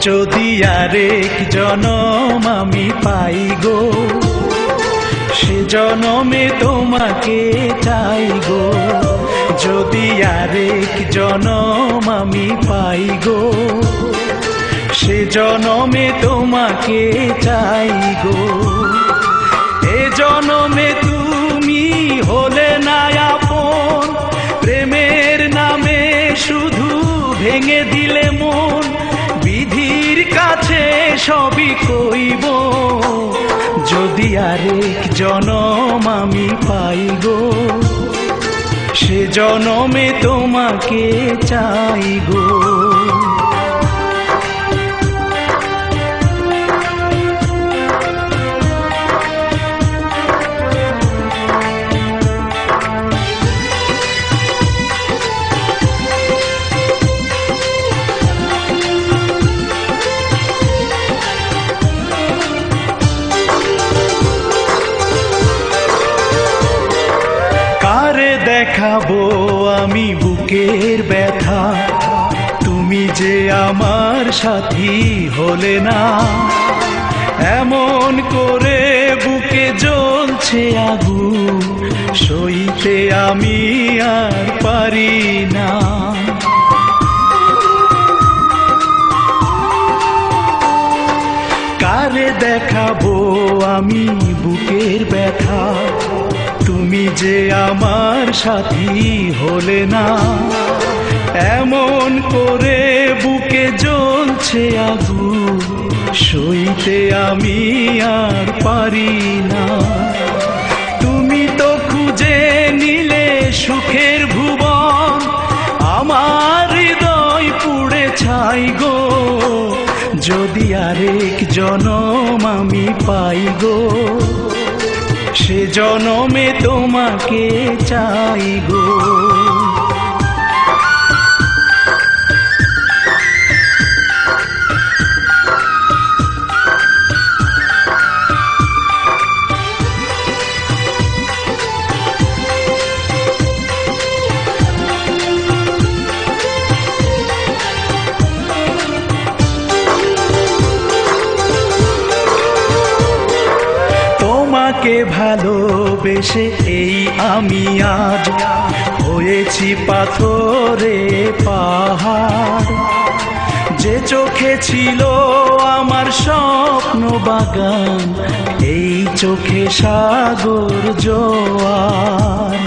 যদি আরেক জনম আমি পাই গো, সে জনমে তোমাকে চাই গো। যদি আরেক জনম আমি পাই গো, সে জনমে তোমাকে চাই গো। এ জনমে তুমি হলে না আপন, প্রেমের নামে শুধু ভেঙে দিলে মন। বিধির কাছে সবই কইব, যদি আরেক জনম আমি পাই গো, সে জনমে তোমাকে চাই গো। দেখাবো আমি বুকের ব্যথা, তুমি যে আমার সাথী হলে না। এমন করে বুকে জ্বলছে আগুন, সইতে আমি আর পারি না। কারে দেখাবো আমি বুকের ব্যথা, তুমি যে আমার সাথী হলে না। এমন করে বুকে জ্বলছে আগুন, সইতে আমি আর পারি না। তুমি তো খুঁজে নিলে সুখের ভুবন, আমার হৃদয় পুড়ে ছাই গো। যদি আরেক জনম আমি পাই গো, সে জনমে তোমাকে চাই গো। তোমাকে ভালোবেসে এই আমি আজ হয়েছি পাথরে পাহাড়। যে চোখে ছিল আমার স্বপ্ন বাগান, এই চোখে সাগর জোয়ার।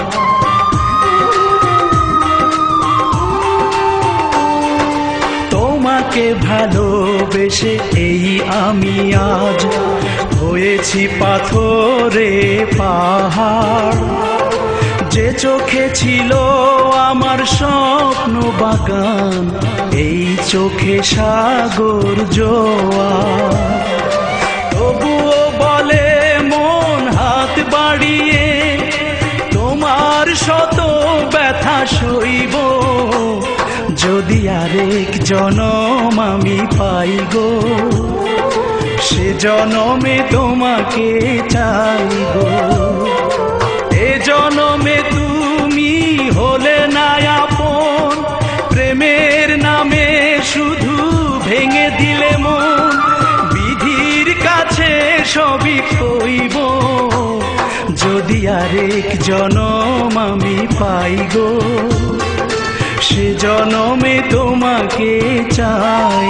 তোমাকে ভালোবেসে এই আমি আজ হয়েছি পাথরে পাহাড়। যে চোখে ছিল আমার স্বপ্ন বাগান, এই চোখে সাগর জোয়ার। তবুও বলে মন হাত বাড়িয়ে, তোমার শত ব্যথা সইব। যদি আরেক জনম আমি পাই গো, সে জনমে তোমাকে চাই গো। এ জনমে তুমি হলে না আপন, প্রেমের নামে শুধু ভেঙে দিলে মন। বিধির কাছে সবই কইব, যদি আরেক জনম আমি পাই গো, সে জনমে তোমাকে চাই।